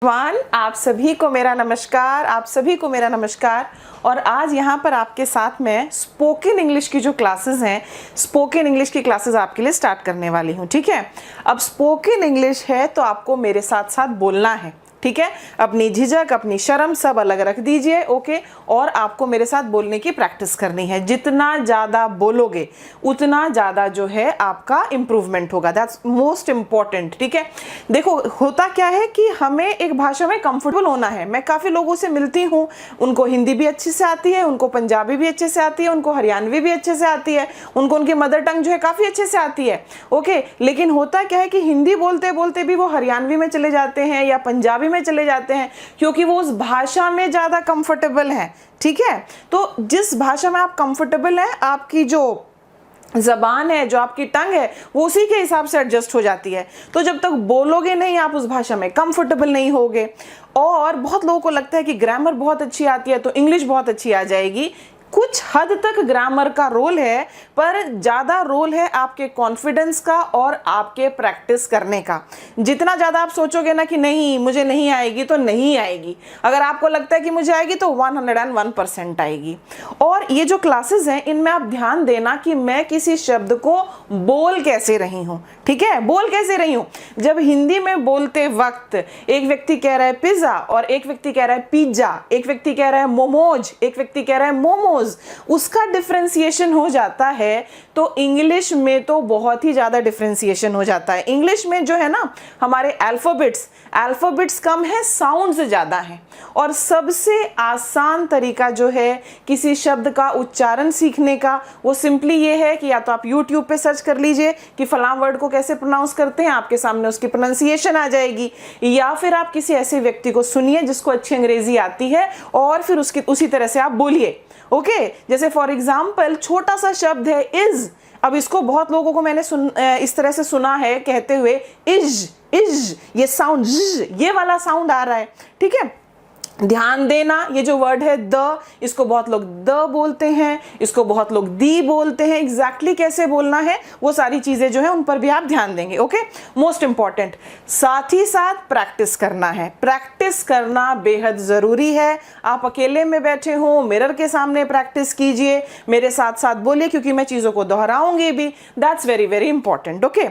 आप सभी को मेरा नमस्कार। और आज यहाँ पर आपके साथ में स्पोकन इंग्लिश की जो क्लासेस हैं, स्पोकन इंग्लिश की क्लासेस आपके लिए स्टार्ट करने वाली हूँ। ठीक है, अब स्पोकन इंग्लिश है तो आपको मेरे साथ साथ बोलना है। ठीक है, अपनी झिझक अपनी शर्म सब अलग रख दीजिए। ओके, और आपको मेरे साथ बोलने की प्रैक्टिस करनी है। जितना ज़्यादा बोलोगे उतना ज़्यादा जो है आपका इम्प्रूवमेंट होगा। That's most important. ठीक है, देखो होता क्या है कि हमें एक भाषा में कंफर्टेबल होना है। मैं काफ़ी लोगों से मिलती हूँ, उनको हिंदी भी अच्छे से आती है, उनको पंजाबी भी अच्छे से आती है, उनको हरियाणवी भी अच्छे से आती है, उनको उनकी मदर टंग जो है काफ़ी अच्छे से आती है। ओके, लेकिन होता क्या है कि हिंदी बोलते बोलते भी वो हरियाणवी में चले जाते हैं या पंजाबी में चले जाते हैं, क्योंकि वो उस भाषा में ज़्यादा कंफर्टेबल हैं। ठीक है, तो जिस भाषा में आप कंफर्टेबल हैं, आपकी जो ज़बान है, जो आपकी टंग है, वो उसी के हिसाब से एडजस्ट हो जाती है। तो जब तक बोलोगे नहीं, आप उस भाषा में कंफर्टेबल नहीं होगे। और बहुत लोगों को लगता है कि ग्रामर बहुत अच्छी आती है तो इंग्लिश बहुत अच्छी आ जाएगी। कुछ हद तक ग्रामर का रोल है, पर ज़्यादा रोल है आपके कॉन्फिडेंस का और आपके प्रैक्टिस करने का। जितना ज़्यादा आप सोचोगे ना कि नहीं मुझे नहीं आएगी, तो नहीं आएगी। अगर आपको लगता है कि मुझे आएगी तो 101% आएगी। और ये जो क्लासेस हैं, इनमें आप ध्यान देना कि मैं किसी शब्द को बोल कैसे रही हूँ। ठीक है, बोल कैसे रही हूँ। जब हिंदी में बोलते वक्त एक व्यक्ति कह रहा है पिज़्ज़ा और एक व्यक्ति कह रहा है पिज्जा, एक व्यक्ति कह रहा है मोमोज, एक व्यक्ति कह रहा है मोमोज, उसका डिफरेंशिएशन हो जाता है। तो इंग्लिश में तो बहुत ही ज्यादा डिफरेंशिएशन हो जाता है। इंग्लिश में जो है ना, हमारे अल्फाबेट्स कम है, साउंड्स ज्यादा है। और सबसे आसान तरीका जो है किसी शब्द का उच्चारण सीखने का, वो सिंपली ये है कि या तो आप YouTube पे सर्च कर लीजिए कि फलां वर्ड को कैसे प्रोनाउंस करते हैं, आपके सामने उसकी प्रोनाउंसिएशन आ जाएगी। या फिर आप किसी ऐसे व्यक्ति को सुनिए जिसको अच्छी अंग्रेजी आती है और फिर उसी तरह से आप बोलिए। ओके, जैसे फॉर एग्जाम्पल छोटा सा शब्द है इज। अब इसको बहुत लोगों को मैंने इस तरह से सुना है कहते हुए इज, ये साउंड, ये वाला साउंड आ रहा है। ठीक है, ध्यान देना, ये जो वर्ड है द, इसको बहुत लोग द बोलते हैं, इसको बहुत लोग दी बोलते हैं। एग्जैक्टली कैसे बोलना है वो सारी चीजें जो है उन पर भी आप ध्यान देंगे। Okay, most important. साथ ही साथ प्रैक्टिस करना है। प्रैक्टिस करना बेहद जरूरी है। आप अकेले में बैठे हो, मिरर के सामने प्रैक्टिस कीजिए, मेरे साथ साथ बोलिए, क्योंकि मैं चीजों को दोहराऊंगी भी। That's very very important. Okay,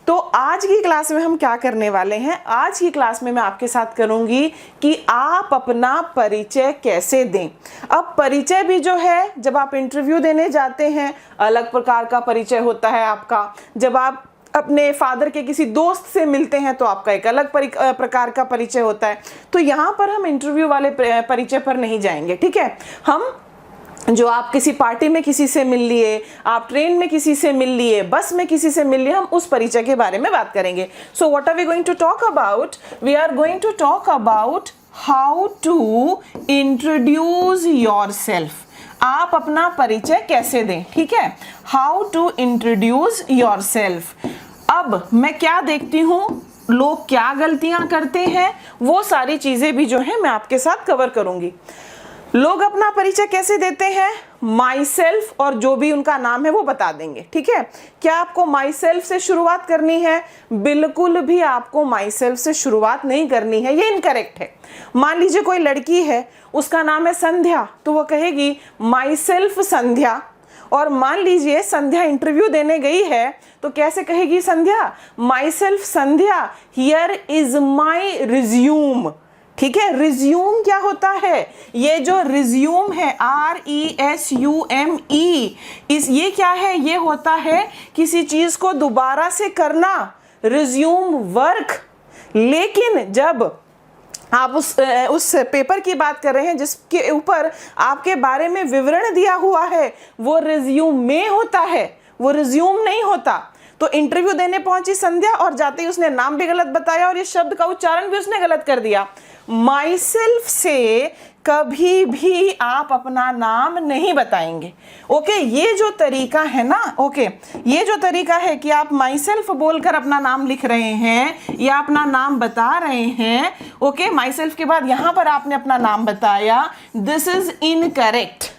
तो आज की क्लास में हम क्या करने वाले हैं, आज की क्लास में मैं आपके साथ करूंगी कि आप अपना परिचय कैसे दें। अब परिचय भी जो है, जब आप इंटरव्यू देने जाते हैं अलग प्रकार का परिचय होता है आपका। जब आप अपने फादर के किसी दोस्त से मिलते हैं तो आपका एक अलग प्रकार का परिचय होता है। तो यहाँ पर हम इंटरव्यू वाले परिचय पर नहीं जाएंगे। ठीक है, हम जो आप किसी पार्टी में किसी से मिल लिए, आप ट्रेन में किसी से मिल लिए, बस में किसी से मिल लिए, हम उस परिचय के बारे में बात करेंगे। So what are we going to talk about? We are going to talk about how to introduce yourself. आप अपना परिचय कैसे दें। ठीक है, हाउ टू इंट्रोड्यूस योरसेल्फ। अब मैं क्या देखती हूँ, लोग क्या गलतियां करते हैं, वो सारी चीजें भी जो है मैं आपके साथ कवर करूंगी। लोग अपना परिचय कैसे देते हैं, माई सेल्फ और जो भी उनका नाम है वो बता देंगे। ठीक है, क्या आपको माई सेल्फ से शुरुआत करनी है? बिल्कुल भी आपको माई सेल्फ से शुरुआत नहीं करनी है, ये इनकरेक्ट है। मान लीजिए कोई लड़की है, उसका नाम है संध्या, तो वो कहेगी माई सेल्फ संध्या। और मान लीजिए संध्या इंटरव्यू देने गई है, तो कैसे कहेगी Sandhya? My self Sandhya, here is my resume. ठीक है, रिज्यूम क्या होता है? ये जो रिज्यूम है RESUME, ये क्या है? ये होता है किसी चीज को दोबारा से करना, रिज्यूम वर्क। लेकिन जब आप उस पेपर की बात कर रहे हैं जिसके ऊपर आपके बारे में विवरण दिया हुआ है, वो रिज्यूमे होता है, वो रिज्यूम नहीं होता। तो इंटरव्यू देने पहुंची संध्या और जाते ही उसने नाम भी गलत बताया और ये शब्द का उच्चारण भी उसने गलत कर दिया। माई सेल्फ से कभी भी आप अपना नाम नहीं बताएंगे। ओके, ये जो तरीका है ना, ओके, ये जो तरीका है कि आप माई सेल्फ बोलकर अपना नाम लिख रहे हैं या अपना नाम बता रहे हैं, ओके, माई सेल्फ के बाद यहां पर आपने अपना नाम बताया, दिस इज इनकरेक्ट,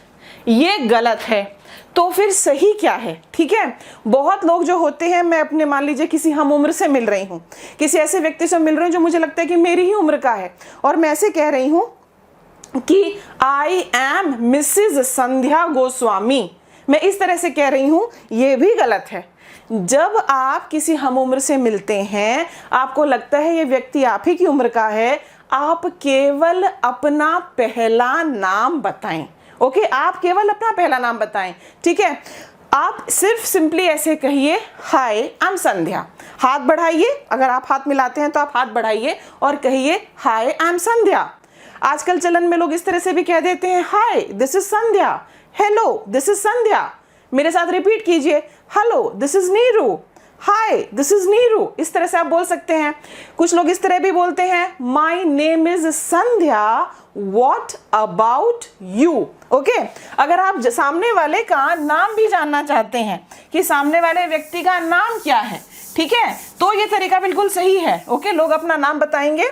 ये गलत है। तो फिर सही क्या है, ठीक है। बहुत लोग जो होते हैं, मैं अपने मान लीजिए किसी हम उम्र से मिल रही हूँ, किसी ऐसे व्यक्ति से मिल रही हूँ जो मुझे लगता है कि मेरी ही उम्र का है, और मैं ऐसे कह रही हूँ कि आई एम मिसेज संध्या गोस्वामी, मैं इस तरह से कह रही हूँ, ये भी गलत है। जब आप किसी हम उम्र से मिलते हैं, आपको लगता है ये व्यक्ति आप ही की उम्र का है, आप केवल अपना पहला नाम बताएं। ओके, आप केवल अपना पहला नाम बताएं, ठीक है। आप सिर्फ सिंपली ऐसे कहिए, हाय आई एम संध्या। हाथ बढ़ाइए, अगर आप हाथ मिलाते हैं तो आप हाथ बढ़ाइए और कहिए, हाय आई एम संध्या। आजकल चलन में लोग इस तरह से भी कह देते हैं, hi this is Sandhya, hello this is Sandhya. मेरे साथ रिपीट कीजिए, hello this is Neeru, hi this is Neeru. इस तरह से आप बोल सकते हैं। कुछ लोग इस तरह भी बोलते हैं, my name is Sandhya, what about you. Okay, अगर आप सामने वाले का नाम भी जानना चाहते हैं कि सामने वाले व्यक्ति का नाम क्या है, ठीक है, तो ये तरीका बिल्कुल सही है। ओके, लोग अपना नाम बताएंगे।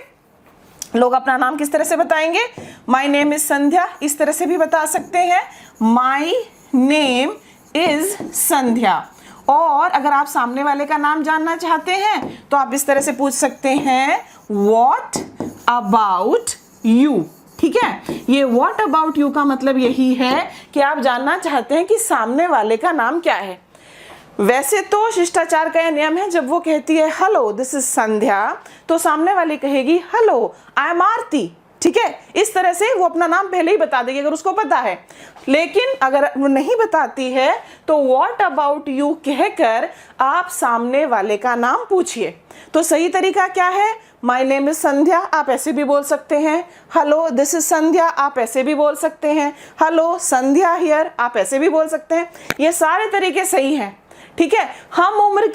लोग अपना नाम किस तरह से बताएंगे, माय नेम इज संध्या, इस तरह से भी बता सकते हैं, माय नेम इज संध्या। और अगर आप सामने वाले का नाम जानना चाहते हैं तो आप इस तरह से पूछ सकते हैं, व्हाट अबाउट यू। ठीक है, ये व्हाट अबाउट यू का मतलब यही है कि आप जानना चाहते हैं कि सामने वाले का नाम क्या है। वैसे तो शिष्टाचार का यह नियम है, जब वो कहती है हेलो दिस इज संध्या, तो सामने वाली कहेगी हेलो आई एम आरती। ठीक है, इस तरह से वो अपना नाम पहले ही बता देगी अगर उसको पता है। लेकिन अगर वो नहीं बताती है तो व्हाट अबाउट यू कहकर आप सामने वाले का नाम पूछिए। तो सही तरीका क्या है, माय नेम इज संध्या, आप ऐसे भी बोल सकते हैं, हेलो दिस इज संध्या, आप ऐसे भी बोल सकते हैं, हेलो संध्या हियर, आप ऐसे भी बोल सकते हैं। ये सारे तरीके सही हैं। ठीक है, हम उम्र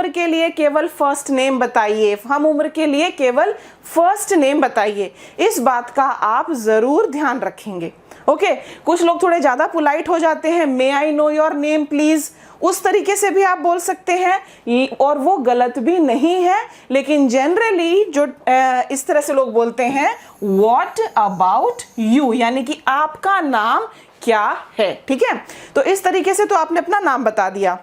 के लिए केवल फर्स्ट नेम बताइए, हम उम्र के लिए केवल फर्स्ट नेम बताइए, इस बात का आप जरूर ध्यान रखेंगे। ओके, कुछ लोग थोड़े ज्यादा पोलाइट हो जाते हैं, may I know your name please, उस तरीके से भी आप बोल सकते हैं और वो गलत भी नहीं है। लेकिन जनरली जो इस तरह से लोग बोलते हैं, व्हाट अबाउट यू, यानी कि आपका नाम क्या है। ठीक है, तो इस तरीके से तो आपने अपना नाम बता दिया।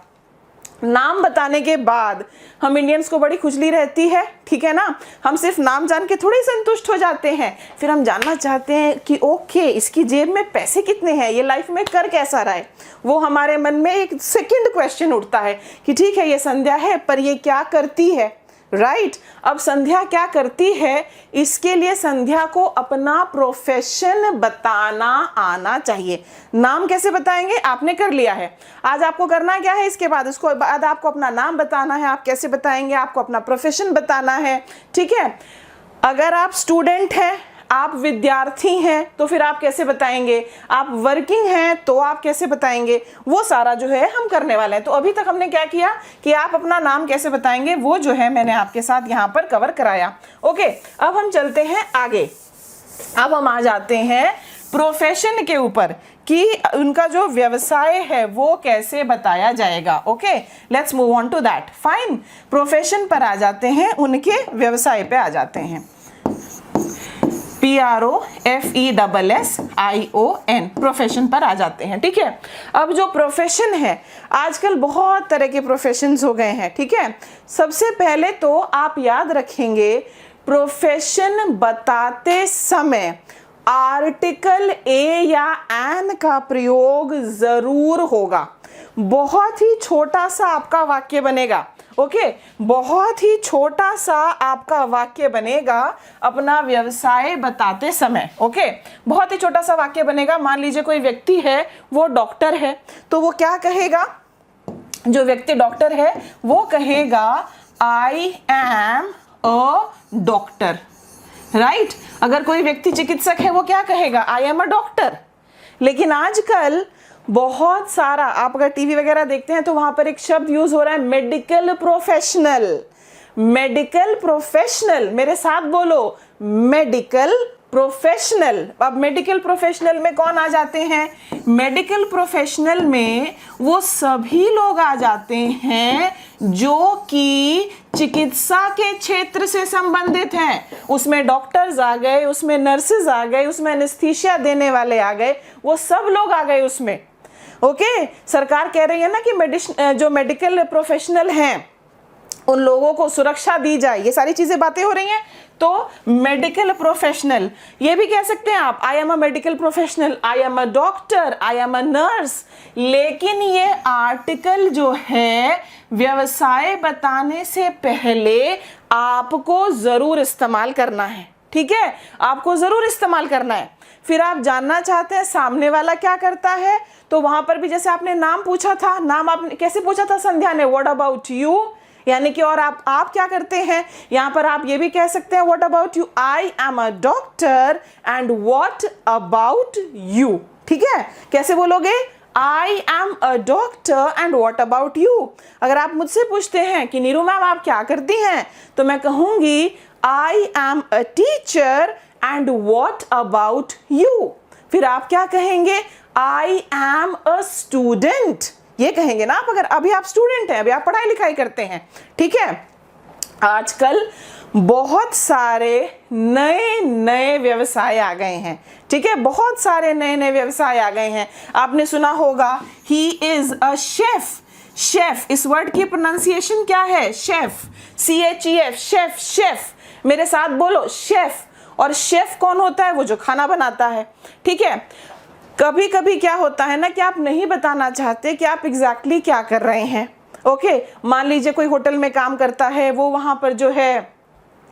नाम बताने के बाद हम इंडियंस को बड़ी खुजली रहती है, ठीक है ना, हम सिर्फ नाम जान के थोड़े संतुष्ट हो जाते हैं, फिर हम जानना चाहते हैं कि ओके इसकी जेब में पैसे कितने हैं, ये लाइफ में कर कैसा रहा है। वो हमारे मन में एक सेकंड क्वेश्चन उठता है कि ठीक है ये संध्या है पर ये क्या करती है, राइट। अब संध्या क्या करती है, इसके लिए संध्या को अपना प्रोफेशन बताना आना चाहिए। नाम कैसे बताएंगे, आपने कर लिया है, आज आपको करना क्या है, इसके बाद उसको बाद आपको अपना नाम बताना है। आप कैसे बताएंगे, आपको अपना प्रोफेशन बताना है। ठीक है, अगर आप स्टूडेंट हैं, आप विद्यार्थी हैं, तो फिर आप कैसे बताएंगे, आप वर्किंग हैं तो आप कैसे बताएंगे, वो सारा जो है हम करने वाले हैं। तो अभी तक हमने क्या किया कि आप अपना नाम कैसे बताएंगे, वो जो है मैंने आपके साथ यहाँ पर कवर कराया। ओके, अब हम चलते हैं आगे। अब हम आ जाते हैं प्रोफेशन के ऊपर कि उनका जो व्यवसाय है वो कैसे बताया जाएगा। Okay, let's move on to that. Fine, profession पर आ जाते हैं, उनके व्यवसाय पे आ जाते हैं। PROFESSION, प्रोफेशन पर आ जाते हैं। ठीक है, अब जो प्रोफेशन है, आजकल बहुत तरह के प्रोफेशंस हो गए हैं। ठीक है, सबसे पहले तो आप याद रखेंगे, प्रोफेशन बताते समय आर्टिकल ए या एन का प्रयोग जरूर होगा। बहुत ही छोटा सा आपका वाक्य बनेगा। ओके, बहुत ही छोटा सा आपका वाक्य बनेगा अपना व्यवसाय बताते समय। ओके, बहुत ही छोटा सा वाक्य बनेगा। मान लीजिए कोई व्यक्ति है, वो डॉक्टर है, तो वो क्या कहेगा, जो व्यक्ति डॉक्टर है वो कहेगा I am a doctor, right. अगर कोई व्यक्ति चिकित्सक है वो क्या कहेगा, आई एम अ डॉक्टर। लेकिन आजकल बहुत सारा, आप अगर टीवी वगैरह देखते हैं तो वहां पर एक शब्द यूज हो रहा है, मेडिकल प्रोफेशनल। मेडिकल प्रोफेशनल, मेरे साथ बोलो, मेडिकल प्रोफेशनल। अब मेडिकल प्रोफेशनल में कौन आ जाते हैं, मेडिकल प्रोफेशनल में वो सभी लोग आ जाते हैं जो कि चिकित्सा के क्षेत्र से संबंधित हैं। उसमें डॉक्टर्स आ गए, उसमें नर्सेज आ गए, उसमें एनेस्थीसिया देने वाले आ गए, वो सब लोग आ गए उसमें। ओके, सरकार कह रही है ना कि जो मेडिकल प्रोफेशनल हैं उन लोगों को सुरक्षा दी जाए, ये सारी चीजें बातें हो रही हैं। तो मेडिकल प्रोफेशनल, ये भी कह सकते हैं आप, आई am a medical professional, I am a doctor, I am a nurse. लेकिन ये आर्टिकल जो है व्यवसाय बताने से पहले आपको जरूर इस्तेमाल करना है, ठीक है, आपको जरूर इस्तेमाल करना है। फिर आप जानना चाहते हैं सामने वाला क्या करता है, तो वहां पर भी जैसे आपने नाम पूछा था, नाम आपने कैसे पूछा था संध्या ने, व्हाट अबाउट यू, यानी कि और आप क्या करते हैं, यहां पर आप ये भी कह सकते हैं what about you, I am a doctor and what about you, ठीक है। कैसे बोलोगे, आई am a doctor and what about you. अगर आप मुझसे पूछते हैं कि नीरू मैम आप क्या करती हैं, तो मैं कहूंगी आई am a teacher and what about you. फिर आप क्या कहेंगे, आई एम अ स्टूडेंट, ये कहेंगे ना आप, अगर अभी आप स्टूडेंट हैं, अभी आप पढ़ाई लिखाई करते हैं, ठीक है। आजकल बहुत सारे नए नए व्यवसाय आ गए हैं, ठीक है, बहुत सारे नए नए व्यवसाय आ गए हैं। आपने सुना होगा he is a chef, chef इस वर्ड की प्रोनाउंसिएशन क्या है, शेफ, CHEF, शेफ, शेफ, मेरे साथ बोलो शेफ। और शेफ कौन होता है, वो जो खाना बनाता है, ठीक है। कभी कभी क्या होता है ना कि आप नहीं बताना चाहते कि आप एग्जैक्टली क्या कर रहे हैं, ओके। मान लीजिए कोई होटल में काम करता है, वो वहां पर जो है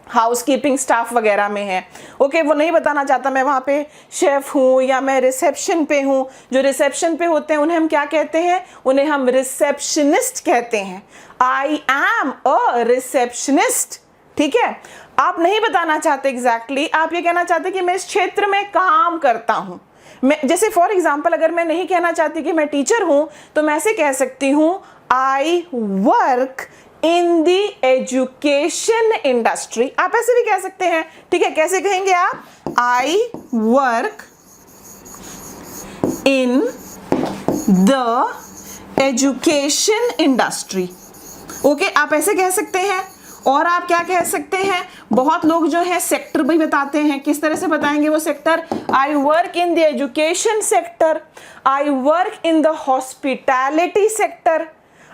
हाउसकीपिंग स्टाफ वगैरह में है, ओके, वो नहीं बताना चाहता मैं वहाँ पे शेफ हूँ या मैं रिसेप्शन पे हूँ। जो रिसेप्शन पे होते हैं उन्हें हम क्या कहते हैं, उन्हें हम रिसेप्शनिस्ट कहते हैं, आई एम अ रिसेप्शनिस्ट, ठीक है। आप नहीं बताना चाहते एग्जैक्टली, आप ये कहना चाहते कि मैं इस क्षेत्र में काम करता हूँ। मैं जैसे फॉर एग्जाम्पल अगर मैं नहीं कहना चाहती कि मैं टीचर हूँ, तो मैं ऐसे कह सकती हूँ आई वर्क इन दी एजुकेशन इंडस्ट्री, आप ऐसे भी कह सकते हैं, ठीक है। कैसे कहेंगे आप, आई work in the education industry, okay, आप ऐसे कह सकते हैं। और आप क्या कह सकते हैं, बहुत लोग जो है सेक्टर भी बताते हैं, किस तरह से बताएंगे वो sector, I work in the education sector, I work in the hospitality sector,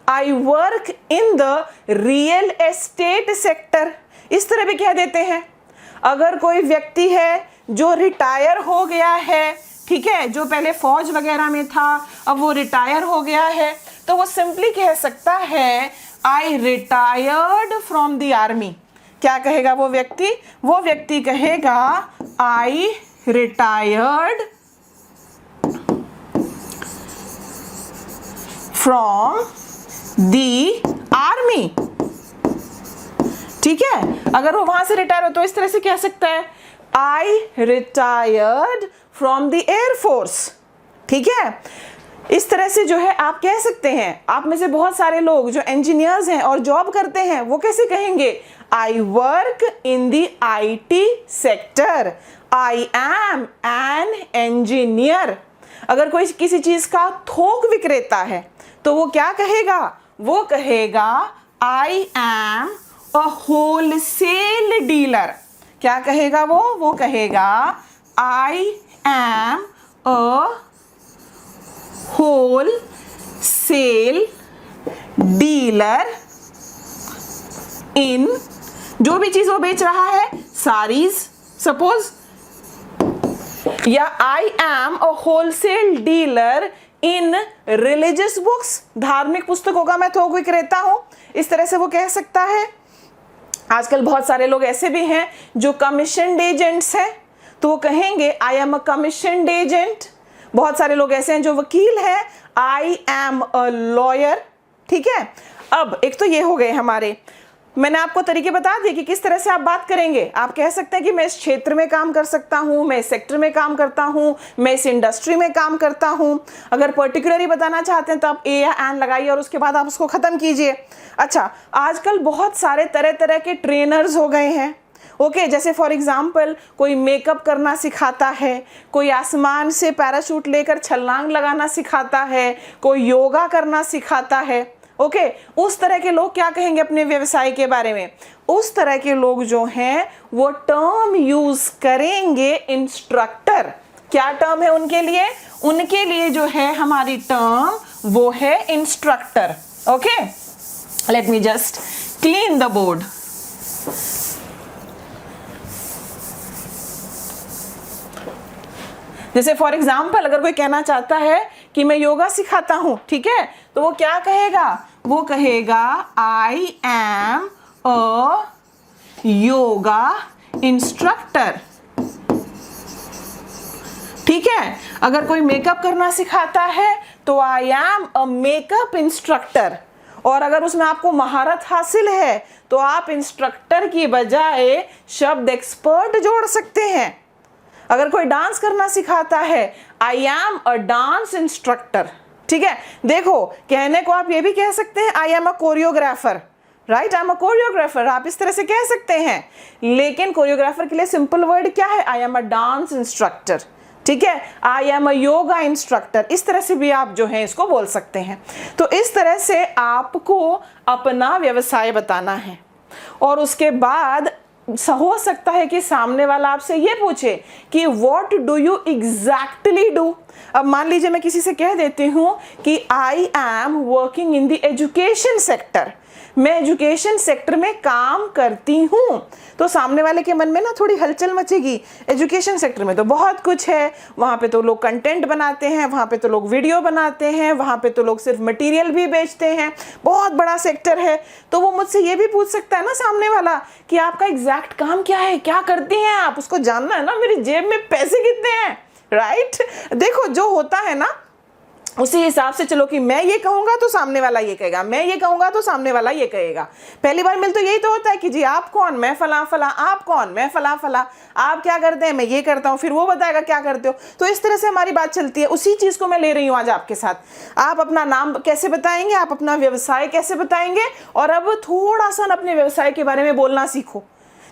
I work in the real estate sector, इस तरह भी कह देते हैं। अगर कोई व्यक्ति है जो रिटायर हो गया है, ठीक है, जो पहले फौज वगैरह में था अब वो रिटायर हो गया है, तो वो सिंपली कह सकता है आई रिटायर्ड फ्रॉम द आर्मी। क्या कहेगा वो व्यक्ति, वो व्यक्ति कहेगा आई रिटायर्ड फ्रॉम दी आर्मी, ठीक है। अगर वो वहां से रिटायर हो तो इस तरह से कह सकता है आई रिटायर्ड फ्रॉम द एयरफोर्स, ठीक है। इस तरह से जो है आप कह सकते हैं। आप में से बहुत सारे लोग जो इंजीनियर्स हैं और जॉब करते हैं वो कैसे कहेंगे, आई work in the IT sector, I am an engineer. अगर कोई किसी चीज का थोक विक्रेता है तो वो क्या कहेगा, वो कहेगा I am a wholesale dealer. क्या कहेगा वो कहेगा I am a wholesale dealer in, जो भी चीज वो बेच रहा है, साड़ीज सपोज, या आई am a wholesale dealer in religious books, धार्मिक पुस्तकों का मैं थोक विक्रेता हूं, इस तरह से वो कह सकता है। आजकल बहुत सारे लोग ऐसे भी हैं जो कमीशन्ड एजेंट्स हैं, तो वो कहेंगे आई एम अ कमीशन्ड एजेंट। बहुत सारे लोग ऐसे हैं जो वकील हैं, आई एम अ लॉयर, ठीक है। अब एक तो ये हो गए हमारे, मैंने आपको तरीके बता दिए कि किस तरह से आप बात करेंगे। आप कह सकते हैं कि मैं इस क्षेत्र में काम कर सकता हूं, मैं इस सेक्टर में काम करता हूं, मैं इस इंडस्ट्री में काम करता हूं। अगर पर्टिकुलरली बताना चाहते हैं तो आप ए या एन लगाइए और उसके बाद आप उसको खत्म कीजिए। अच्छा, आजकल बहुत सारे तरह तरह के ट्रेनर्स हो गए हैं, ओके। जैसे फॉर एग्जाम्पल कोई मेकअप करना सिखाता है, कोई आसमान से पैराशूट लेकर छलांग लगाना सिखाता है, कोई योगा करना सिखाता है, ओके। उस तरह के लोग क्या कहेंगे अपने व्यवसाय के बारे में, उस तरह के लोग जो हैं वो टर्म यूज करेंगे इंस्ट्रक्टर। क्या टर्म है उनके लिए? उनके लिए जो है हमारी टर्म वो है instructor. Okay, let me just clean the board. जैसे फॉर एग्जाम्पल अगर कोई कहना चाहता है कि मैं योगा सिखाता हूं, ठीक है, तो वो क्या कहेगा? वो कहेगा I am a yoga instructor. ठीक है, अगर कोई मेकअप करना सिखाता है तो आई एम अ मेकअप इंस्ट्रक्टर। और अगर उसमें आपको महारत हासिल है तो आप इंस्ट्रक्टर की बजाय शब्द एक्सपर्ट जोड़ सकते हैं। अगर कोई डांस करना सिखाता है, I am a dance instructor. ठीक है, देखो कहने को आप ये भी कह सकते हैं आई am a choreographer, right, I am a choreographer, आप इस तरह से कह सकते हैं। लेकिन कोरियोग्राफर के लिए सिंपल वर्ड क्या है? I am a dance instructor. ठीक है, I am a yoga instructor, इस तरह से भी आप जो है इसको बोल सकते हैं। तो इस तरह से आपको अपना व्यवसाय बताना है। और उसके बाद हो सकता है कि सामने वाला आपसे ये पूछे कि what do you exactly do. अब मान लीजिए मैं किसी से कह देती हूं कि I am working in the education sector, मैं एजुकेशन सेक्टर में काम करती हूं, तो सामने वाले के मन में ना थोड़ी हलचल मचेगी। एजुकेशन सेक्टर में तो बहुत कुछ है, वहां पे तो लोग कंटेंट बनाते हैं, वहां पे तो लोग वीडियो बनाते हैं, वहां पे तो लोग सिर्फ मटेरियल भी बेचते हैं, बहुत बड़ा सेक्टर है। तो वो मुझसे ये भी पूछ सकता है ना सामने वाला कि आपका एग्जैक्ट काम क्या है, क्या करती हैं आप, उसको जानना है ना मेरी जेब में पैसे कितने हैं, राइट। देखो जो होता है ना उसी हिसाब से चलो कि मैं ये कहूंगा तो सामने वाला ये कहेगा, मैं ये कहूंगा तो सामने वाला ये कहेगा। पहली बार मिल तो यही तो होता है कि जी आप कौन, मैं फला फला, आप कौन, मैं फला फला, आप क्या करते हैं, मैं ये करता हूँ, फिर वो बताएगा क्या करते हो। तो इस तरह से हमारी बात चलती है। उसी चीज को मैं ले रही हूँ आज आपके साथ। आप अपना नाम कैसे बताएंगे, आप अपना व्यवसाय कैसे बताएंगे, और अब थोड़ा सा अपने व्यवसाय के बारे में बोलना सीखो।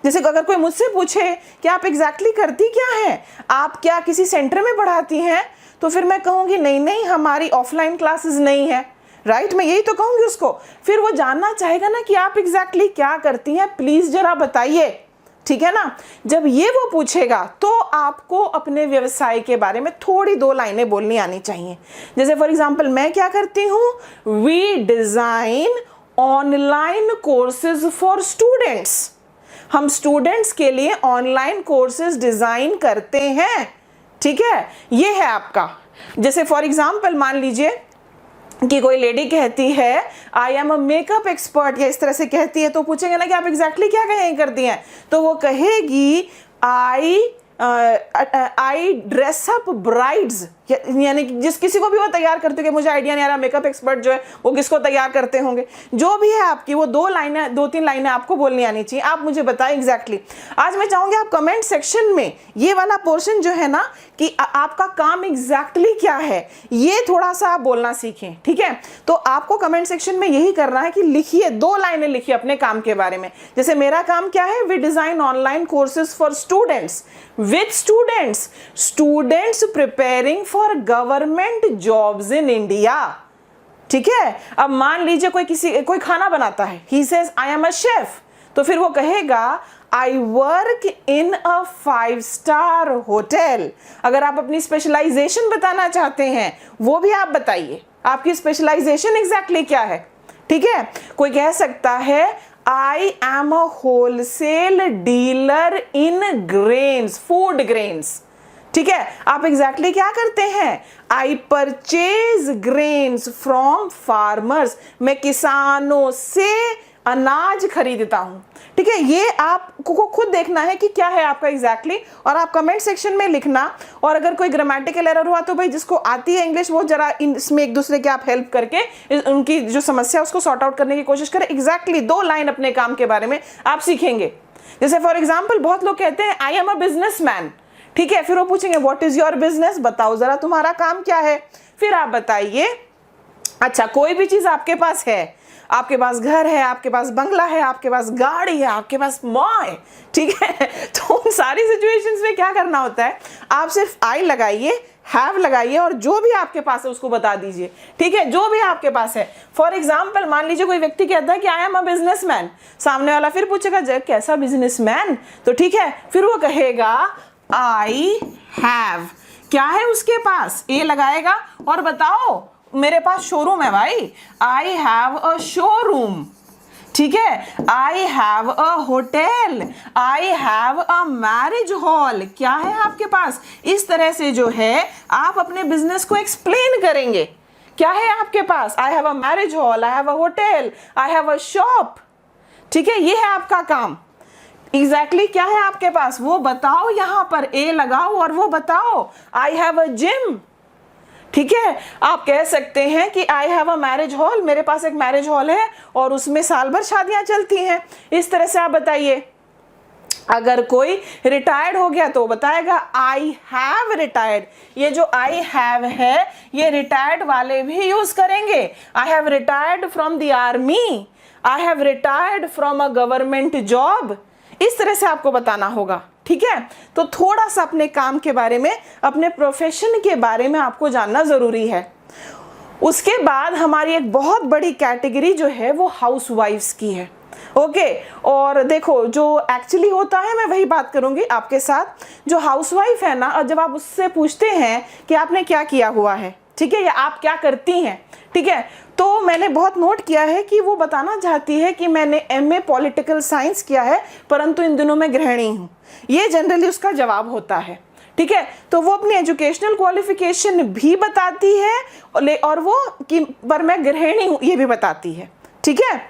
जैसे अगर कोई मुझसे पूछे कि आप एग्जैक्टली करती क्या हैं, आप क्या किसी सेंटर में पढ़ाती हैं, तो फिर मैं कहूंगी नहीं नहीं हमारी ऑफलाइन क्लासेस नहीं है, राइट, मैं यही तो कहूंगी उसको। फिर वो जानना चाहेगा ना कि आप एग्जैक्टली क्या करती हैं, प्लीज जरा बताइए। ठीक है ना, जब ये वो पूछेगा तो आपको अपने व्यवसाय के बारे में थोड़ी दो लाइनें बोलनी आनी चाहिए। जैसे फॉर एग्जाम्पल मैं क्या करती हूँ, we design online courses for students, हम स्टूडेंट्स के लिए ऑनलाइन कोर्सेज डिजाइन करते हैं। ठीक है, ये है आपका। जैसे फॉर एग्जाम्पल मान लीजिए कि कोई लेडी कहती है I am a makeup expert, या इस तरह से कहती है, तो पूछेंगे ना कि आप एग्जैक्टली क्या करती हैं, तो वो कहेगी आई ड्रेस अप ब्राइड्स, यानी जिस किसी को भी वो तैयार करते हो, कि मुझे आइडिया नहीं आ रहा मेकअप एक्सपर्ट जो है वो किसको तैयार करते होंगे। जो भी है आपकी वो दो तीन लाइनें आपको बोलनी आनी चाहिए, आप मुझे बताएं एग्जैक्टली। आज मैं चाहूंगी आप कमेंट सेक्शन में ये वाला पोर्शन जो है ना कि आपका काम एग्जैक्टली क्या है, ये थोड़ा सा आप बोलना सीखें। ठीक है, तो आपको कमेंट सेक्शन में यही करना है कि लिखिए, 2 लाइनें लिखिए अपने काम के बारे में। जैसे मेरा काम क्या है, we design online courses for students, with students preparing for government jobs in India. ठीक है, अब मान लीजिए कोई खाना बनाता है, he says I am a chef, तो फिर वो कहेगा I work in a five star hotel. अगर आप अपनी स्पेशलाइजेशन बताना चाहते हैं वो भी आप बताइए, आपकी स्पेशलाइजेशन एग्जैक्टली क्या है। ठीक है, कोई कह सकता है I am a wholesale dealer in grains, food grains. ठीक है, आप एग्जैक्टली क्या करते हैं, I purchase grains from farmers, मैं किसानों से अनाज खरीदता हूं। ठीक है, ये आपको खुद देखना है कि क्या है आपका एग्जैक्टली, और आप कमेंट सेक्शन में लिखना। और अगर कोई ग्रामेटिकल एरर हुआ तो भाई जिसको आती है इंग्लिश वो जरा इसमें एक दूसरे के आप हेल्प करके उनकी जो समस्या उसको सॉर्ट आउट करने की कोशिश करें। एग्जैक्टली 2 लाइन अपने काम के बारे में आप सीखेंगे। जैसे फॉर एग्जाम्पल बहुत लोग कहते हैं आई एम अ बिजनेसमैन। ठीक है, फिर वो पूछेंगे व्हाट इज योर बिजनेस, बताओ जरा तुम्हारा काम क्या है। फिर आप बताइए, अच्छा कोई भी चीज आपके पास है, आपके पास घर है, आपके पास बंगला है, आपके पास गाड़ी है, आपके पास माँ है। ठीक है, तो उन सारी सिचुएशंस में क्या करना होता है, आप सिर्फ आई लगाइए, हैव लगाइए, और जो भी आपके पास है उसको बता दीजिए। ठीक है, जो भी आपके पास है। फॉर एग्जाम्पल मान लीजिए कोई व्यक्ति कहता है कि आई एम अ बिजनेसमैन, सामने वाला फिर पूछेगा कैसा बिजनेसमैन, तो ठीक है, फिर वो कहेगा आई हैव, क्या है उसके पास, ए लगाएगा और बताओ मेरे पास शोरूम है भाई, आई हैव अ शोरूम, ठीक है, आई have a hotel, I have a marriage hall, क्या है आपके पास। इस तरह से जो है आप अपने बिजनेस को एक्सप्लेन करेंगे, क्या है आपके पास, I have a marriage hall, I have a hotel, I have a shop, ठीक है, ये है आपका काम। एग्जैक्टली क्या है आपके पास वो बताओ, यहां पर ए लगाओ और वो बताओ, आई हैव अ जिम, ठीक है। आप कह सकते हैं कि आई हैव अ मैरिज हॉल, मेरे पास एक मैरिज हॉल है और उसमें साल भर शादियां चलती हैं, इस तरह से आप बताइए। अगर कोई रिटायर्ड हो गया तो बताएगा आई हैव रिटायर्ड, ये जो आई हैव है ये रिटायर्ड वाले भी यूज करेंगे, I have retired from the army, I have retired from a government job, इस तरह से आपको बताना होगा, ठीक है। तो थोड़ा सा अपने काम के बारे में, अपने प्रोफेशन के बारे में आपको जानना जरूरी है। उसके बाद हमारी एक बहुत बड़ी कैटेगरी जो है वो हाउसवाइफ्स की है, ओके। और देखो जो एक्चुअली होता है, मैं वही बात करूंगी आपके साथ। जो हाउसवाइफ है ना, जब आप उससे पूछते हैं कि आपने क्या किया हुआ है, ठीक है, या आप क्या करती हैं, ठीक है, तो मैंने बहुत नोट किया है कि वो बताना चाहती है कि मैंने एमए पॉलिटिकल साइंस किया है परंतु इन दिनों मैं गृहिणी हूँ, ये जनरली उसका जवाब होता है, ठीक है। तो वो अपनी एजुकेशनल क्वालिफिकेशन भी बताती है और वो कि पर मैं गृहिणी हूँ ये भी बताती है, ठीक है।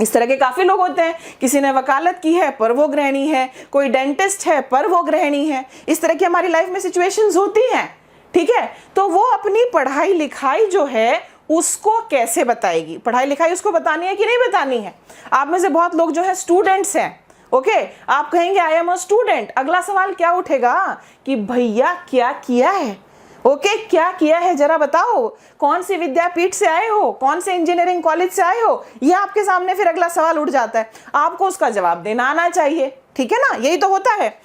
इस तरह के काफी लोग होते हैं, किसी ने वकालत की है पर वो गृहिणी है, कोई डेंटिस्ट है पर वो गृहिणी है, इस तरह की हमारी लाइफ में सिचुएशंस होती हैं, ठीक है। तो वो अपनी पढ़ाई लिखाई जो है उसको कैसे बताएगी, पढ़ाई लिखाई उसको बतानी है कि नहीं बतानी है। आप में से बहुत लोग जो है स्टूडेंट्स हैं, ओके, आप कहेंगे आई एम अ स्टूडेंट, अगला सवाल क्या उठेगा कि भैया क्या किया है, ओके, क्या किया है जरा बताओ, कौन सी विद्यापीठ से आए हो, कौन से इंजीनियरिंग कॉलेज से आए हो, ये आपके सामने फिर अगला सवाल उठ जाता है, आपको उसका जवाब देना आना चाहिए, ठीक है ना, यही तो होता है।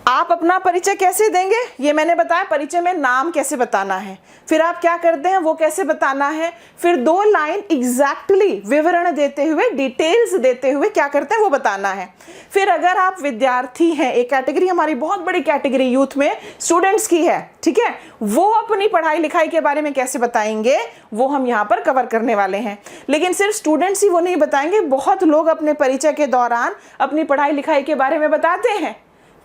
आप अपना परिचय कैसे देंगे ये मैंने बताया, परिचय में नाम कैसे बताना है, फिर आप क्या करते हैं वो कैसे बताना है, फिर 2 लाइन एग्जैक्टली विवरण देते हुए, डिटेल्स देते हुए क्या करते हैं वो बताना है। फिर अगर आप विद्यार्थी हैं, एक कैटेगरी हमारी बहुत बड़ी कैटेगरी यूथ में स्टूडेंट्स की है, ठीक है, वो अपनी पढ़ाई लिखाई के बारे में कैसे बताएंगे वो हम यहाँ पर कवर करने वाले हैं। लेकिन सिर्फ स्टूडेंट्स ही वो नहीं बताएंगे, बहुत लोग अपने परिचय के दौरान अपनी पढ़ाई लिखाई के बारे में बताते हैं,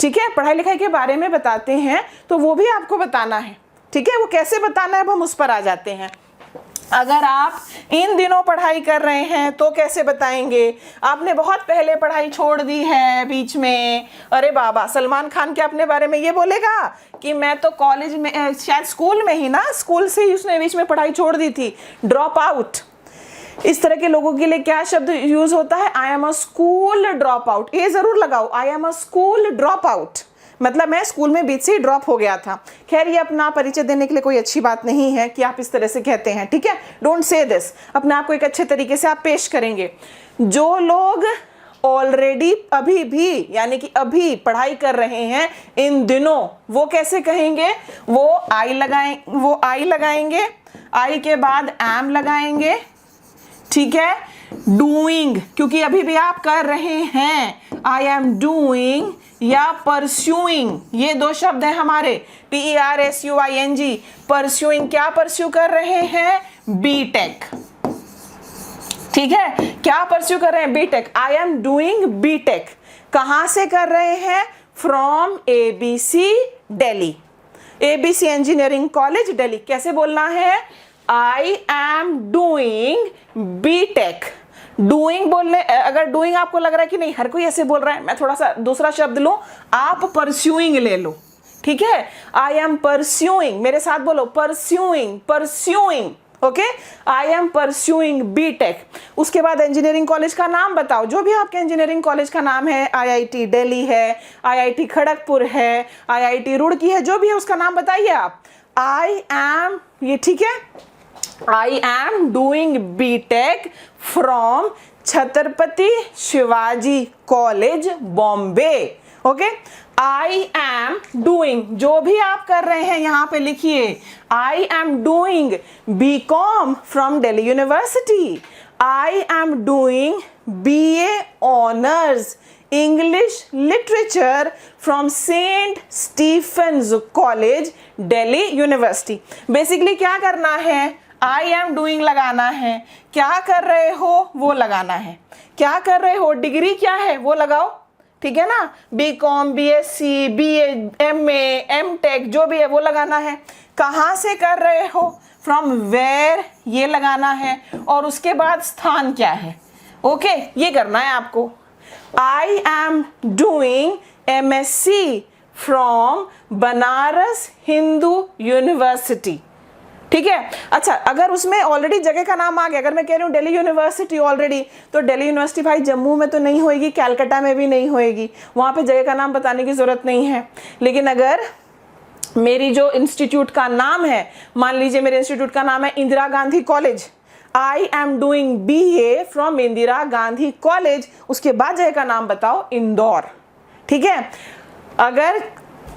ठीक है, पढ़ाई लिखाई के बारे में बताते हैं, तो वो भी आपको बताना है, ठीक है। वो कैसे बताना है अब हम उस पर आ जाते हैं। अगर आप इन दिनों पढ़ाई कर रहे हैं तो कैसे बताएंगे, आपने बहुत पहले पढ़ाई छोड़ दी है बीच में, अरे बाबा, सलमान खान क्या अपने बारे में ये बोलेगा कि मैं तो कॉलेज में, शायद स्कूल में ही ना, स्कूल से ही उसने बीच में पढ़ाई छोड़ दी थी, ड्रॉप आउट। इस तरह के लोगों के लिए क्या शब्द यूज होता है, I am a school drop out, ये जरूर लगाओ, आई am a school drop out, मतलब मैं स्कूल में बीच से ही ड्रॉप हो गया था। खैर ये अपना परिचय देने के लिए कोई अच्छी बात नहीं है कि आप इस तरह से कहते हैं, ठीक है, डोंट से दिस, अपने आप को एक अच्छे तरीके से आप पेश करेंगे। जो लोग ऑलरेडी अभी भी यानी कि अभी पढ़ाई कर रहे हैं इन दिनों, वो कैसे कहेंगे, वो आई लगाएंगे, आई के बाद एम लगाएंगे, ठीक है, डूइंग, क्योंकि अभी भी आप कर रहे हैं, आई एम डूइंग या परस्यूइंग, ये 2 शब्द हैं हमारे, PERSUING, परस्यूइंग, क्या परस्यू कर रहे हैं, बीटेक, ठीक है, क्या परस्यू कर रहे हैं, BTech, I am doing BTech, कहां से कर रहे हैं, from ABC Delhi, ABC engineering college Delhi, कैसे बोलना है, I am doing BTech, doing बोलने, अगर डूइंग आपको लग रहा है कि नहीं हर कोई ऐसे बोल रहा है, मैं थोड़ा सा दूसरा शब्द लूं, आप परस्यूइंग ले लो, ठीक है, आई एम परस्यूइंग, मेरे साथ बोलो, pursuing, okay, I am pursuing BTech. उसके बाद इंजीनियरिंग कॉलेज का नाम बताओ, जो भी आपके इंजीनियरिंग कॉलेज का नाम है, IIT दिल्ली है, IIT खड़गपुर है, IIT रुड़की है, जो भी है उसका नाम बताइए आप, आई एम, ये ठीक है, I am doing BTech from Chhatrapati Shivaji college Bombay, okay, I am doing, जो भी आप कर रहे हैं यहां पे लिखिए, I am doing BCom from Delhi university, I am doing BA honours English literature from Saint Stephen's college Delhi university. Basically क्या करना है, आई एम डूइंग लगाना है, क्या कर रहे हो वो लगाना है, क्या कर रहे हो, डिग्री क्या है वो लगाओ, ठीक है ना, BCom, BSc, BA, MA, MTech जो भी है वो लगाना है, कहाँ से कर रहे हो, फ्रॉम वेयर ये लगाना है, और उसके बाद स्थान क्या है। ओके, ये करना है आपको। आई am doing MSc from Banaras Hindu university, ठीक है। अच्छा, अगर उसमें ऑलरेडी जगह का नाम आ गया, अगर मैं कह रही हूँ दिल्ली यूनिवर्सिटी ऑलरेडी, तो दिल्ली यूनिवर्सिटी भाई जम्मू में तो नहीं होएगी, कलकत्ता में भी नहीं होएगी, वहाँ पे जगह का नाम बताने की ज़रूरत नहीं है। लेकिन अगर मेरी जो इंस्टीट्यूट का नाम है, मान लीजिए मेरे इंस्टीट्यूट का नाम है Indira Gandhi college, I am doing BA from Indira Gandhi college, उसके बाद जगह का नाम बताओ इंदौर, ठीक है। अगर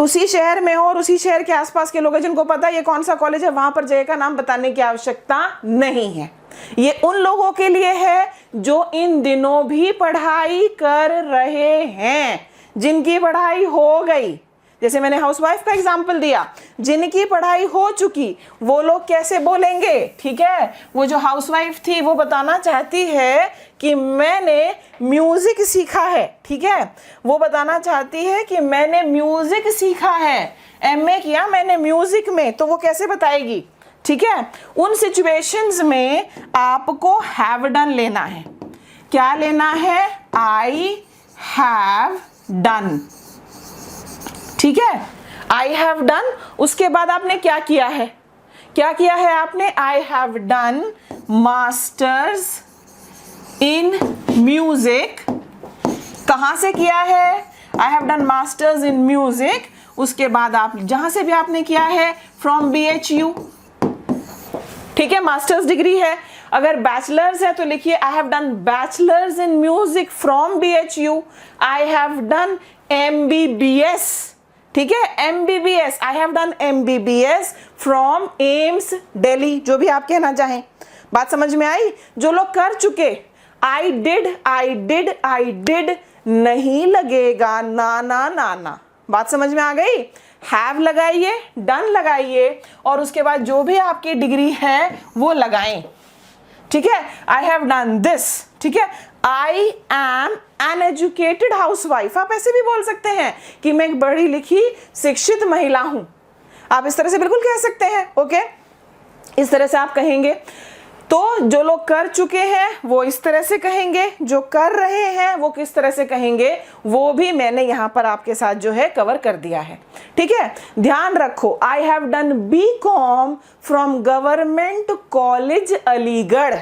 उसी शहर में हो और उसी शहर के आसपास के लोग हैं जिनको पता है ये कौन सा कॉलेज है, वहां पर जगह का नाम बताने की आवश्यकता नहीं है। ये उन लोगों के लिए है जो इन दिनों भी पढ़ाई कर रहे हैं, जिनकी पढ़ाई हो गई। जैसे मैंने हाउसवाइफ का एग्जाम्पल दिया, जिनकी पढ़ाई हो चुकी वो लोग कैसे बोलेंगे, ठीक है। वो जो हाउसवाइफ थी वो बताना चाहती है कि मैंने म्यूजिक सीखा है, ठीक है, वो बताना चाहती है कि मैंने म्यूजिक सीखा है, MA किया मैंने म्यूजिक में, तो वो कैसे बताएगी, ठीक है। उन सिचुएशंस में आपको हैव डन लेना है। क्या लेना है, आई हैव डन, ठीक है, आई हैव डन। उसके बाद आपने क्या किया है, क्या किया है आपने, I have done masters in music. कहाँ से किया है, I have done masters in music. उसके बाद आप जहां से भी आपने किया है, फ्रॉम BHU, ठीक है, मास्टर्स डिग्री है। अगर बैचलर्स है तो लिखिए I have done bachelors in music from BHU। I have done MBBS, ठीक है, MBBS, I have done MBBS from AIIMS Delhi, जो भी आप कहना चाहें। बात समझ में आई। जो लोग कर चुके, आई डिड नहीं लगेगा, ना ना ना ना, बात समझ में आ गई। हैव लगाइए, डन लगाइए, और उसके बाद जो भी आपकी डिग्री है वो लगाएं, ठीक है। आई हैव डन दिस, ठीक है। I M an educated housewife, आप ऐसे भी बोल सकते हैं कि मैं एक पढ़ी लिखी शिक्षित महिला हूं, आप इस तरह से बिल्कुल कह सकते हैं, ओके, इस तरह से आप कहेंगे। तो जो लोग कर चुके हैं वो इस तरह से कहेंगे, जो कर रहे हैं वो किस तरह से कहेंगे, वो भी मैंने यहां पर आपके साथ जो है कवर कर दिया है, ठीक है। ध्यान रखो, I have done BCom from government college Aligarh,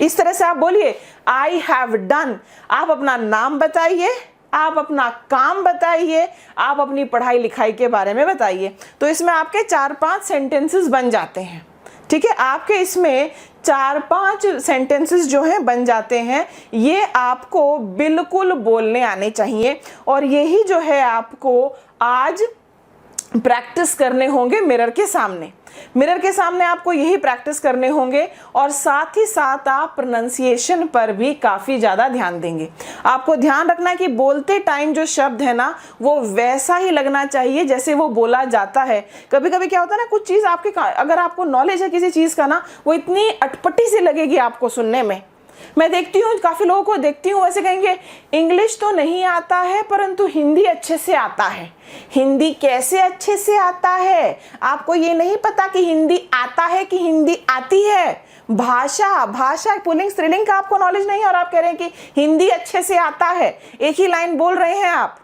इस तरह से आप बोलिए आई हैव डन। आप अपना नाम बताइए, आप अपना काम बताइए, आप अपनी पढ़ाई लिखाई के बारे में बताइए। तो इसमें आपके 4-5 सेंटेंसेस बन जाते हैं, ठीक है। आपके इसमें 4-5 सेंटेंसेस जो हैं बन जाते हैं। ये आपको बिल्कुल बोलने आने चाहिए, और यही जो है आपको आज प्रैक्टिस करने होंगे मिरर के सामने। मिरर के सामने आपको यही प्रैक्टिस करने होंगे, और साथ ही साथ आप प्रोनाउंसिएशन पर भी काफ़ी ज़्यादा ध्यान देंगे। आपको ध्यान रखना है कि बोलते टाइम जो शब्द है ना वो वैसा ही लगना चाहिए जैसे वो बोला जाता है। कभी कभी क्या होता है ना, कुछ चीज़ आपके, अगर आपको नॉलेज है किसी चीज़ का ना, वो इतनी अटपटी सी लगेगी आपको सुनने में। मैं देखती हूँ, काफ़ी लोगों को देखती हूँ वैसे कहेंगे इंग्लिश तो नहीं आता है परंतु हिंदी अच्छे से आता है। हिंदी कैसे अच्छे से आता है? आपको ये नहीं पता कि हिंदी आता है कि हिंदी आती है। भाषा पुल्लिंग स्त्रीलिंग का आपको नॉलेज नहीं है और आप कह रहे हैं कि हिंदी अच्छे से आता है। एक ही लाइन बोल रहे हैं आप,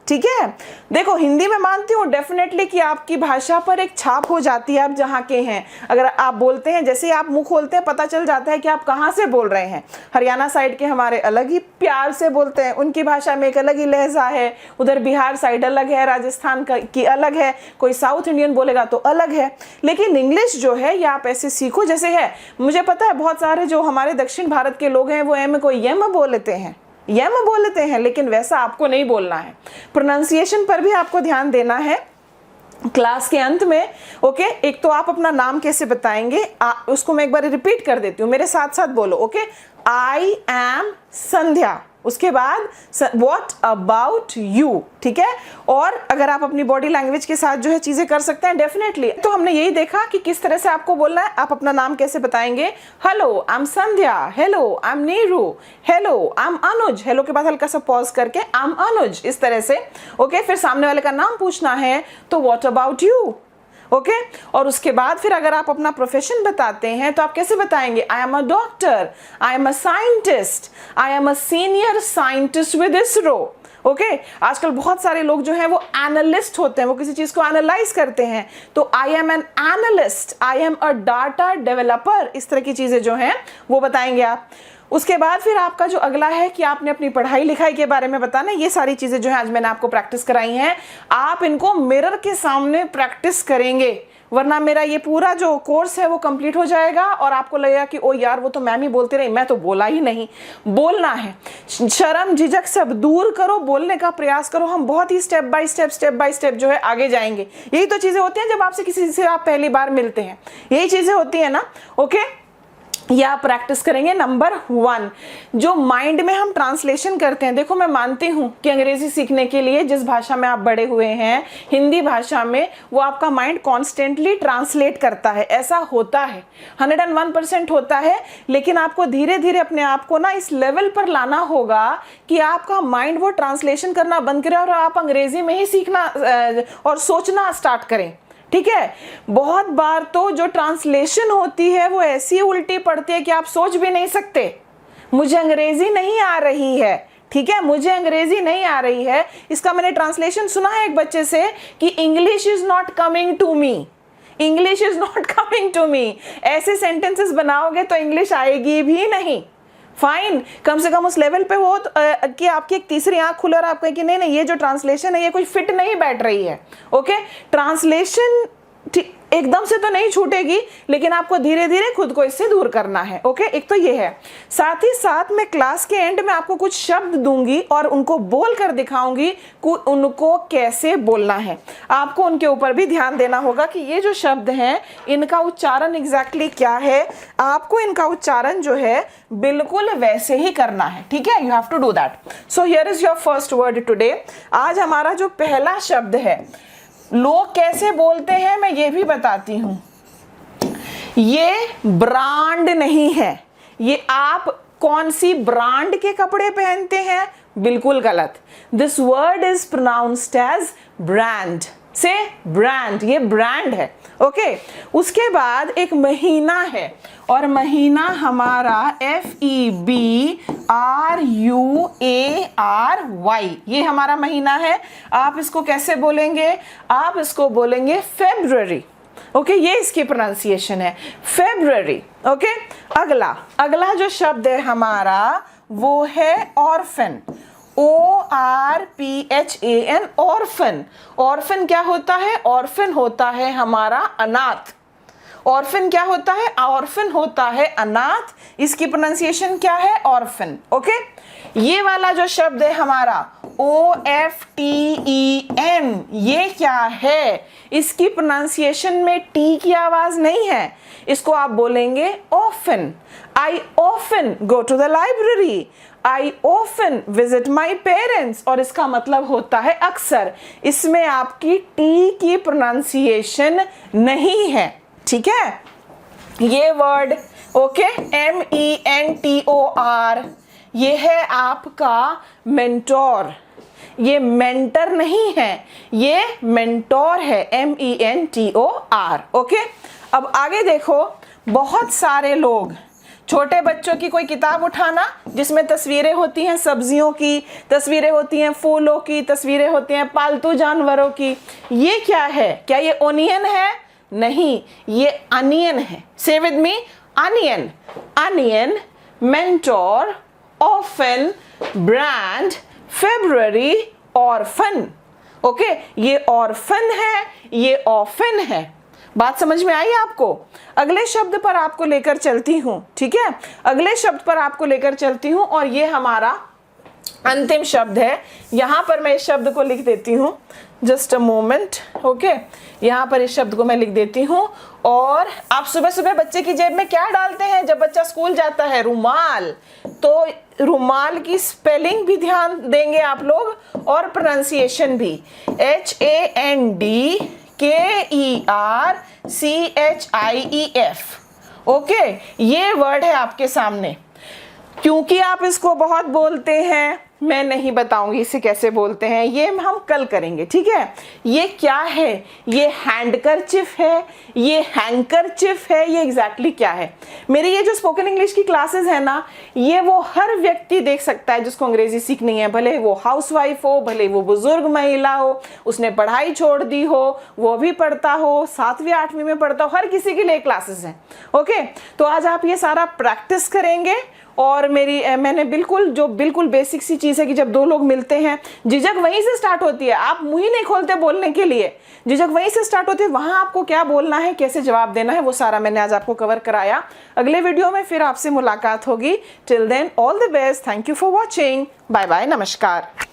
ठीक है। देखो हिंदी में मानती हूँ डेफिनेटली कि आपकी भाषा पर एक छाप हो जाती है आप जहाँ के हैं। अगर आप बोलते हैं, जैसे आप मुंह खोलते हैं पता चल जाता है कि आप कहाँ से बोल रहे हैं। हरियाणा साइड के हमारे अलग ही प्यार से बोलते हैं, उनकी भाषा में एक अलग ही लहजा है। उधर बिहार साइड अलग है, राजस्थान की अलग है, कोई साउथ इंडियन बोलेगा तो अलग है। लेकिन इंग्लिश जो है ये आप ऐसे सीखो जैसे है। मुझे पता है बहुत सारे जो हमारे दक्षिण भारत के लोग हैं वो एम को यम बोल लेते हैं, यम बोल लेते हैं, लेकिन वैसा आपको नहीं बोलना है। प्रोनाउंसिएशन पर भी आपको ध्यान देना है क्लास के अंत में, ओके। एक तो आप अपना नाम कैसे बताएंगे, उसको मैं एक बार रिपीट कर देती हूँ, मेरे साथ साथ बोलो, ओके। आई एम संध्या, उसके बाद व्हाट अबाउट यू, ठीक है। और अगर आप अपनी बॉडी लैंग्वेज के साथ जो है चीजें कर सकते हैं डेफिनेटली। तो हमने यही देखा कि किस तरह से आपको बोलना है। आप अपना नाम कैसे बताएंगे, hello I am Sandhya, hello I am Neeru, hello I am Anuj, hello के बाद हल्का सा पॉज करके आई एम अनुज, इस तरह से। ओके, फिर सामने वाले का नाम पूछना है तो व्हाट अबाउट यू, ओके। और उसके बाद फिर अगर आप अपना प्रोफेशन बताते हैं तो आप कैसे बताएंगे, आई am a doctor, I am a scientist, I am a senior scientist with ISRO, okay. आजकल बहुत सारे लोग जो हैं वो एनालिस्ट होते हैं, वो किसी चीज को एनालाइज करते हैं, तो I am an analyst, I am a data developer, इस तरह की चीजें जो हैं वो बताएंगे आप। उसके बाद फिर आपका जो अगला है कि आपने अपनी पढ़ाई लिखाई के बारे में बताना। ये सारी चीजें जो है आज मैंने आपको प्रैक्टिस कराई हैं, आप इनको मिरर के सामने प्रैक्टिस करेंगे, वरना मेरा ये पूरा जो कोर्स है वो कंप्लीट हो जाएगा और आपको लगेगा कि ओ यार वो तो मैम ही बोलती रही, मैं तो बोला ही नहीं। बोलना है, शर्म झिझक सब दूर करो, बोलने का प्रयास करो। हम बहुत ही स्टेप बाय स्टेप जो है आगे जाएंगे। यही तो चीजें होती हैं जब आपसे किसी से आप पहली बार मिलते हैं, यही चीजें होती है ना, ओके। ये आप प्रैक्टिस करेंगे। नंबर 1, जो माइंड में हम ट्रांसलेशन करते हैं। देखो मैं मानती हूं कि अंग्रेजी सीखने के लिए जिस भाषा में आप बड़े हुए हैं, हिंदी भाषा में, वो आपका माइंड कॉन्स्टेंटली ट्रांसलेट करता है, ऐसा होता है, 101% होता है। लेकिन आपको धीरे धीरे अपने आप को ना इस लेवल पर लाना होगा कि आपका माइंड वो ट्रांसलेशन करना बंद करे और आप अंग्रेजी में ही सीखना और सोचना स्टार्ट करें, ठीक है। बहुत बार तो जो ट्रांसलेशन होती है वो ऐसी उल्टी पड़ती है कि आप सोच भी नहीं सकते, मुझे अंग्रेजी नहीं आ रही है, ठीक है, मुझे अंग्रेजी नहीं आ रही है। इसका मैंने ट्रांसलेशन सुना है एक बच्चे से कि English is not coming to me, English is not coming to me. ऐसे सेंटेंसेस बनाओगे तो इंग्लिश आएगी भी नहीं। फाइन, कम से कम उस लेवल पे हो कि आपकी एक तीसरी आंख खुले और आप कहें कि नहीं नहीं ये जो ट्रांसलेशन है ये कोई फिट नहीं बैठ रही है, ओके। ट्रांसलेशन एकदम से तो नहीं छूटेगी, लेकिन आपको धीरे धीरे खुद को इससे दूर करना है, ओके। एक तो ये है, साथ ही साथ मैं क्लास के एंड में आपको कुछ शब्द दूंगी और उनको बोल कर दिखाऊंगी कि उनको कैसे बोलना है। आपको उनके ऊपर भी ध्यान देना होगा कि ये जो शब्द हैं इनका उच्चारण एग्जैक्टली क्या है। आपको इनका उच्चारण जो है बिल्कुल वैसे ही करना है, ठीक है। You have to do that. So here is your first word today. आज हमारा जो पहला शब्द है, लोग कैसे बोलते हैं मैं ये भी बताती हूं। ये ब्रांड नहीं है, ये आप कौन सी ब्रांड के कपड़े पहनते हैं, बिल्कुल गलत। This word is pronounced as brand, say brand, ये ब्रांड है, ओके। उसके बाद एक महीना है और महीना हमारा FEBRUARY, ये हमारा महीना है। आप इसको कैसे बोलेंगे, आप इसको बोलेंगे फेब्रुअरी, ओके। ये इसकी प्रोनाउंसिएशन है, फेब्रुअरी, ओके। अगला जो शब्द है हमारा वो है ऑर्फन, ORPHAN, ऑर्फन। ऑर्फन क्या होता है, ऑर्फन होता है हमारा अनाथ। ऑर्फन क्या होता है, ऑर्फन होता है अनाथ। इसकी प्रोनाउंसिएशन क्या है, ऑर्फन, ओके। ये वाला जो शब्द है हमारा OFTEN, ये क्या है, इसकी प्रोनाउंसिएशन में टी की आवाज नहीं है, इसको आप बोलेंगे often. I often go to the library, I often visit my parents, और इसका मतलब होता है अक्सर। इसमें आपकी टी की प्रोनाउंसिएशन नहीं है, ठीक है। ये वर्ड, ओके, MENTOR, ये है आपका मेंटोर। ये मेंटर नहीं है, ये मेंटोर है, MENTOR, ओके। अब आगे देखो, बहुत सारे लोग, छोटे बच्चों की कोई किताब उठाना जिसमें तस्वीरें होती हैं सब्जियों की, तस्वीरें होती हैं फूलों की, तस्वीरें होती हैं पालतू जानवरों की, ये क्या है, क्या ये ओनियन है, नहीं, ये अनियन है। से with me, onion, onion, mentor, often, brand, February, orphan, okay. ये ऑर्फन है, ये ऑफन है। बात समझ में आई आपको। अगले शब्द पर आपको लेकर चलती हूं, ठीक है, अगले शब्द पर आपको लेकर चलती हूं और ये हमारा अंतिम शब्द है। यहां पर मैं इस शब्द को लिख देती हूं, जस्ट अ मोमेंट, ओके। यहां पर इस शब्द को मैं लिख देती हूं। और आप सुबह सुबह बच्चे की जेब में क्या डालते हैं जब बच्चा स्कूल जाता है, रुमाल। तो रुमाल की स्पेलिंग भी ध्यान देंगे आप लोग और प्रोनाउंसिएशन भी। HANDKERCHIEF। ओके, ये वर्ड है आपके सामने। क्योंकि आप इसको बहुत बोलते हैं, मैं नहीं बताऊंगी इसे कैसे बोलते हैं, ये हम कल करेंगे, ठीक है। ये क्या है? ये हैंडकरचिफ है, ये हैंकरचिफ है, ये एग्जैक्टली क्या है? मेरी ये जो स्पोकन इंग्लिश की क्लासेस है ना, ये वो हर व्यक्ति देख सकता है जिसको अंग्रेजी सीखनी है, भले वो हाउसवाइफ हो, भले वो बुजुर्ग महिला हो, उसने पढ़ाई छोड़ दी हो, वो भी पढ़ता हो, 7वीं 8वीं में पढ़ता हो, हर किसी के लिए क्लासेस हैं। ओके, तो आज आप ये सारा प्रैक्टिस करेंगे। और मैंने बिल्कुल बेसिक सी चीज़ है कि जब दो लोग मिलते हैं, झिझक वहीं से स्टार्ट होती है। आप मुंह ही नहीं खोलते बोलने के लिए, झिझक वहीं से स्टार्ट होती है। वहां आपको क्या बोलना है, कैसे जवाब देना है, वो सारा मैंने आज आपको कवर कराया। अगले वीडियो में फिर आपसे मुलाकात होगी। Till then all the best, thank you for watching, bye bye, नमस्कार।